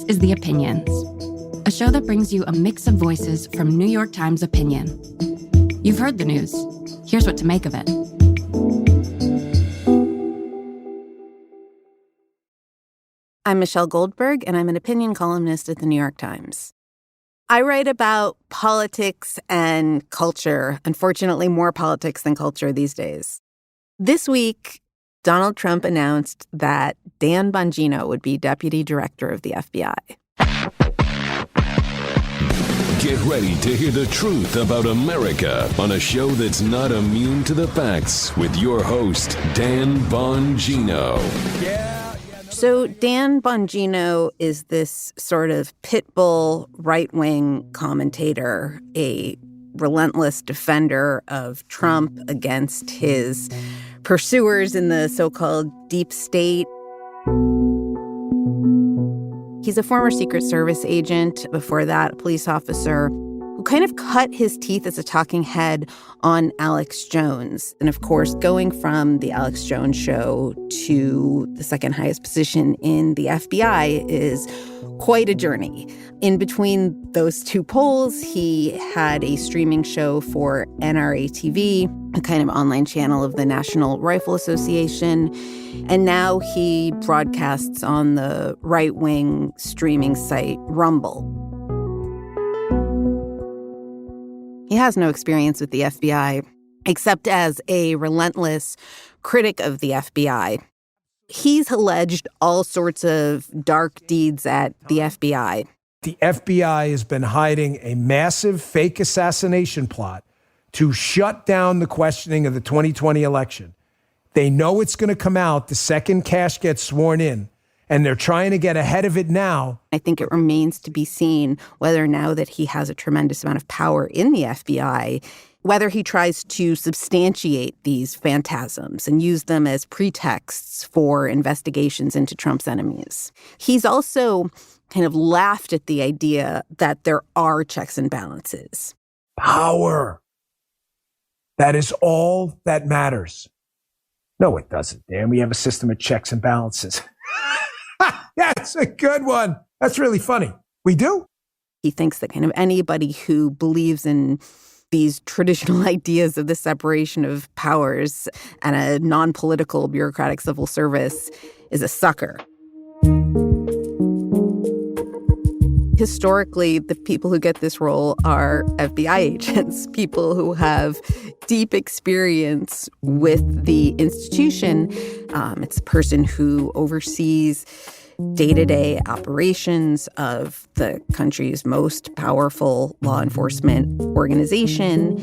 This is The Opinions, a show that brings you a mix of voices from New York Times Opinion. You've heard the news. Here's what to make of it. I'm Michelle Goldberg, and I'm an opinion columnist at the New York Times. I write about politics and culture, unfortunately more politics than culture these days. This week, Donald Trump announced that Dan Bongino would be deputy director of the FBI. Get ready to hear the truth about America on a show that's not immune to the facts with your host, Dan Bongino. So Dan Bongino is this sort of pit bull right-wing commentator, a relentless defender of Trump against his pursuers in the so-called deep state. He's a former Secret Service agent, before that a police officer, who kind of cut his teeth as a talking head on Alex Jones. And of course, going from the Alex Jones show to the second highest position in the FBI is quite a journey. In between those two polls, he had a streaming show for NRA TV, a kind of online channel of the National Rifle Association. And now he broadcasts on the right-wing streaming site Rumble. He has no experience with the FBI, except as a relentless critic of the FBI. He's alleged all sorts of dark deeds at the FBI. The FBI has been hiding a massive fake assassination plot to shut down the questioning of the 2020 election. They know it's going to come out the second Cash gets sworn in, and they're trying to get ahead of it now. I think it remains to be seen whether, now that he has a tremendous amount of power in the FBI, whether he tries to substantiate these phantasms and use them as pretexts for investigations into Trump's enemies. He's also kind of laughed at the idea that there are checks and balances. Power. That is all that matters. No, it doesn't, Dan. We have a system of checks and balances. That's a good one. That's really funny. We do? He thinks that kind of anybody who believes in these traditional ideas of the separation of powers and a non-political bureaucratic civil service is a sucker. Historically, the people who get this role are FBI agents, people who have deep experience with the institution. It's a person who oversees day-to-day operations of the country's most powerful law enforcement organization.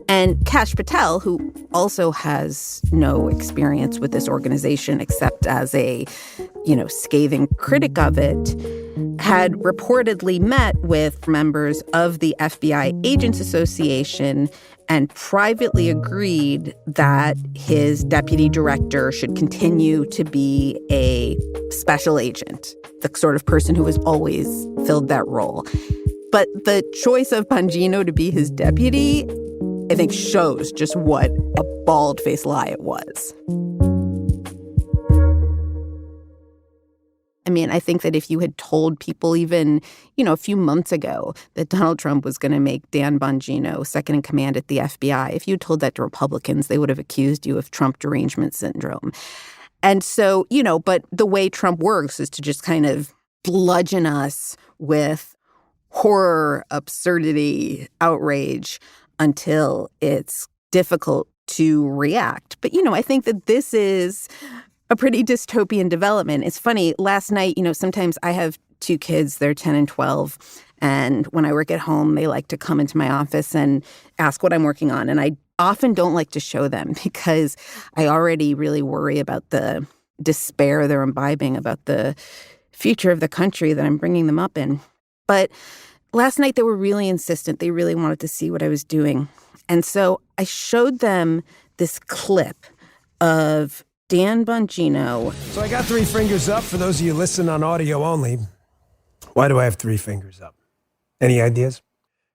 And Patel, who also has no experience with this organization except as a, scathing critic of it, had reportedly met with members of the FBI Agents Association and privately agreed that his deputy director should continue to be a special agent, the sort of person who has always filled that role. But the choice of Bongino to be his deputy, I think, shows just what a bald-faced lie it was. I mean, I think that if you had told people even, a few months ago that Donald Trump was going to make Dan Bongino second in command at the FBI, if you told that to Republicans, they would have accused you of Trump derangement syndrome. And so, but the way Trump works is to just kind of bludgeon us with horror, absurdity, outrage until it's difficult to react. But, I think that this is a pretty dystopian development. It's funny, last night, sometimes I have two kids, they're 10 and 12, and when I work at home, they like to come into my office and ask what I'm working on. And I often don't like to show them because I already really worry about the despair they're imbibing about the future of the country that I'm bringing them up in. But last night, they were really insistent. They really wanted to see what I was doing. And so I showed them this clip of Dan Bongino. So I got three fingers up for those of you listening on audio only. Why do I have three fingers up? Any ideas?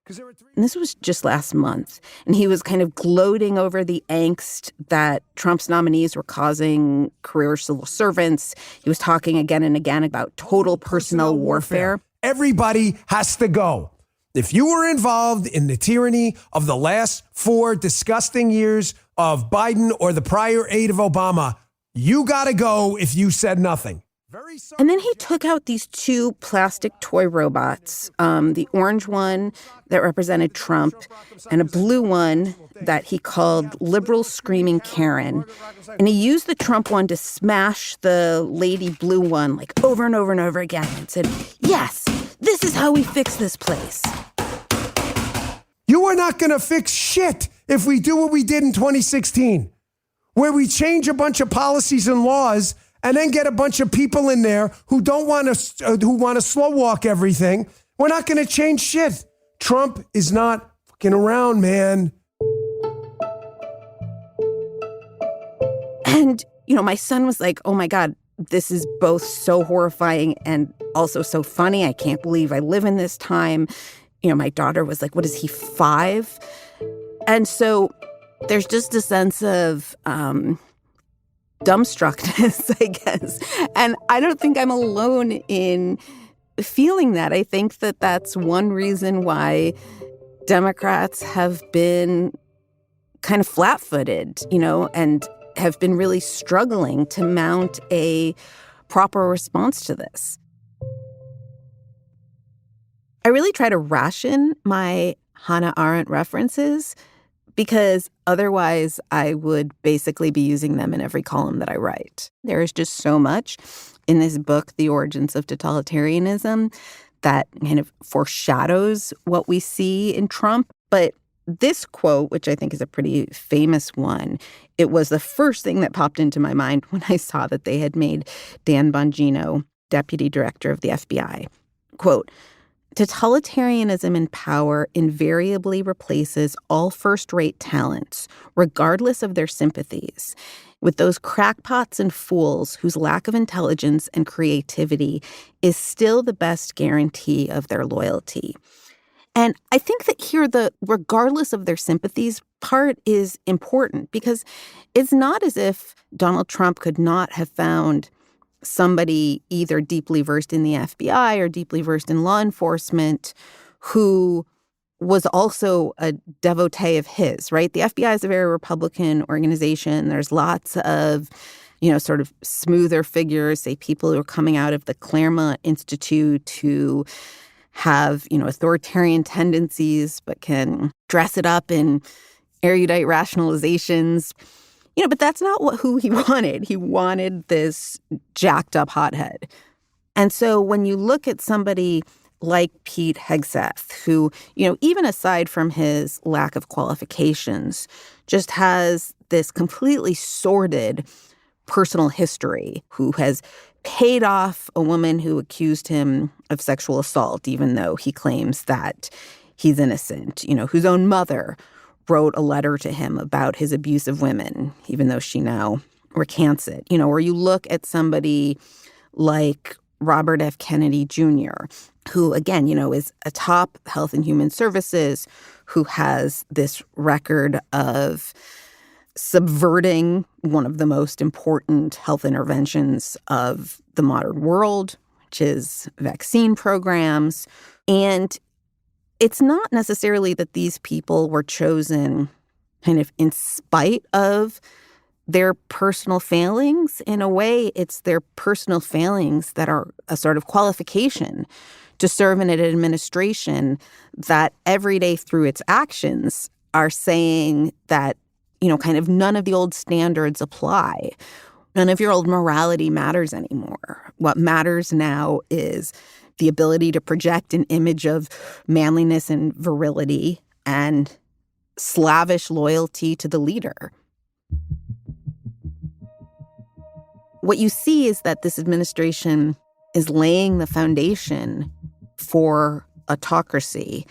And this was just last month. And he was kind of gloating over the angst that Trump's nominees were causing career civil servants. He was talking again and again about total personnel warfare. Everybody has to go. If you were involved in the tyranny of the last 4 disgusting years of Biden or the prior 8 of Obama, you got to go if you said nothing. And then he took out these 2 plastic toy robots, the orange one that represented Trump and a blue one that he called Liberal Screaming Karen. And he used the Trump one to smash the lady blue one like over and over and over again and said, yes, this is how we fix this place. You are not going to fix shit if we do what we did in 2016, where we change a bunch of policies and laws and then get a bunch of people in there who want to slow walk everything. We're not going to change shit. Trump is not fucking around, man. And, my son was like, oh my God, this is both so horrifying and also so funny. I can't believe I live in this time. My daughter was like, what is he, 5? And so there's just a sense of dumbstruckness, I guess. And I don't think I'm alone in feeling that. I think that that's one reason why Democrats have been kind of flat-footed, and have been really struggling to mount a proper response to this. I really try to ration my Hannah Arendt references because otherwise I would basically be using them in every column that I write. There is just so much in this book, The Origins of Totalitarianism, that kind of foreshadows what we see in Trump. But this quote, which I think is a pretty famous one, it was the first thing that popped into my mind when I saw that they had made Dan Bongino deputy director of the FBI. Quote, "Totalitarianism in power invariably replaces all first-rate talents, regardless of their sympathies, with those crackpots and fools whose lack of intelligence and creativity is still the best guarantee of their loyalty." And I think that here the regardless of their sympathies part is important because it's not as if Donald Trump could not have found somebody either deeply versed in the FBI or deeply versed in law enforcement who was also a devotee of his, right? The FBI is a very Republican organization. There's lots of, sort of smoother figures, say people who are coming out of the Claremont Institute who have, authoritarian tendencies but can dress it up in erudite rationalizations. But that's not who he wanted. He wanted this jacked up hothead. And so when you look at somebody like Pete Hegseth, who, even aside from his lack of qualifications, just has this completely sordid personal history, who has paid off a woman who accused him of sexual assault, even though he claims that he's innocent, whose own mother wrote a letter to him about his abuse of women, even though she now recants it. Or you look at somebody like Robert F. Kennedy Jr., who, again, is a top Health and Human Services, who has this record of subverting one of the most important health interventions of the modern world, which is vaccine programs. And it's not necessarily that these people were chosen kind of in spite of their personal failings. In a way, it's their personal failings that are a sort of qualification to serve in an administration that every day through its actions are saying that, kind of none of the old standards apply. None of your old morality matters anymore. What matters now is the ability to project an image of manliness and virility and slavish loyalty to the leader. What you see is that this administration is laying the foundation for autocracy.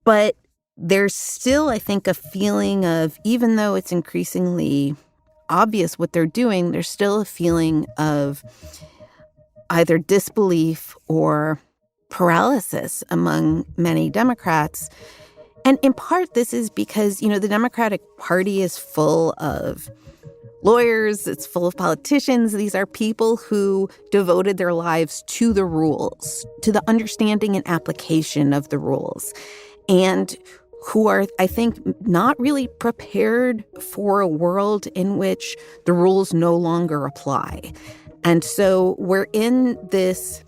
But there's still, I think, a feeling of, even though it's increasingly obvious what they're doing, there's still a feeling of either disbelief or paralysis among many Democrats. And in part, this is because, the Democratic Party is full of lawyers, it's full of politicians. These are people who devoted their lives to the rules, to the understanding and application of the rules, and who are, I think, not really prepared for a world in which the rules no longer apply. And so we're in this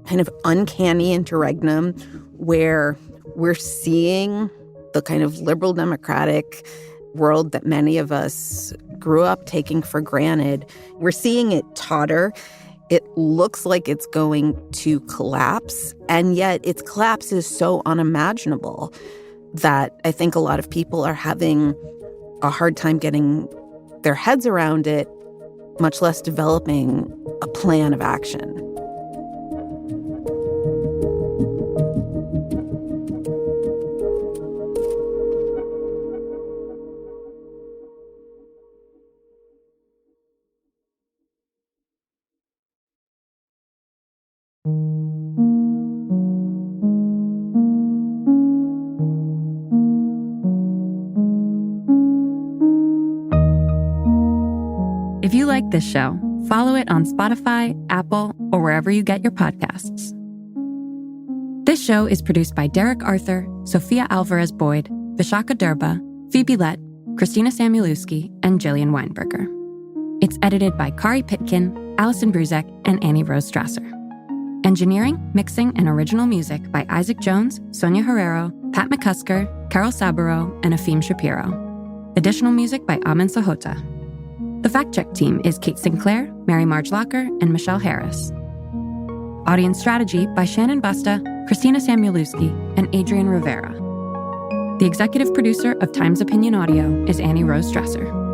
kind of uncanny interregnum where we're seeing the kind of liberal democratic world that many of us grew up taking for granted. We're seeing it totter. It looks like it's going to collapse, and yet its collapse is so unimaginable that I think a lot of people are having a hard time getting their heads around it, much less developing a plan of action. If you like this show, follow it on Spotify, Apple, or wherever you get your podcasts. This show is produced by Derek Arthur, Sophia Alvarez-Boyd, Vishaka Durba, Phoebe Lett, Christina Samuelewski, and Jillian Weinberger. It's edited by Kari Pitkin, Allison Bruzek, and Annie Rose Strasser. Engineering, mixing, and original music by Isaac Jones, Sonia Herrero, Pat McCusker, Carol Saburo, and Afim Shapiro. Additional music by Amin Sahota. The fact-check team is Kate Sinclair, Mary Marge Locker, and Michelle Harris. Audience strategy by Shannon Busta, Christina Samuelewski, and Adrian Rivera. The executive producer of Times Opinion Audio is Annie Rose Strasser.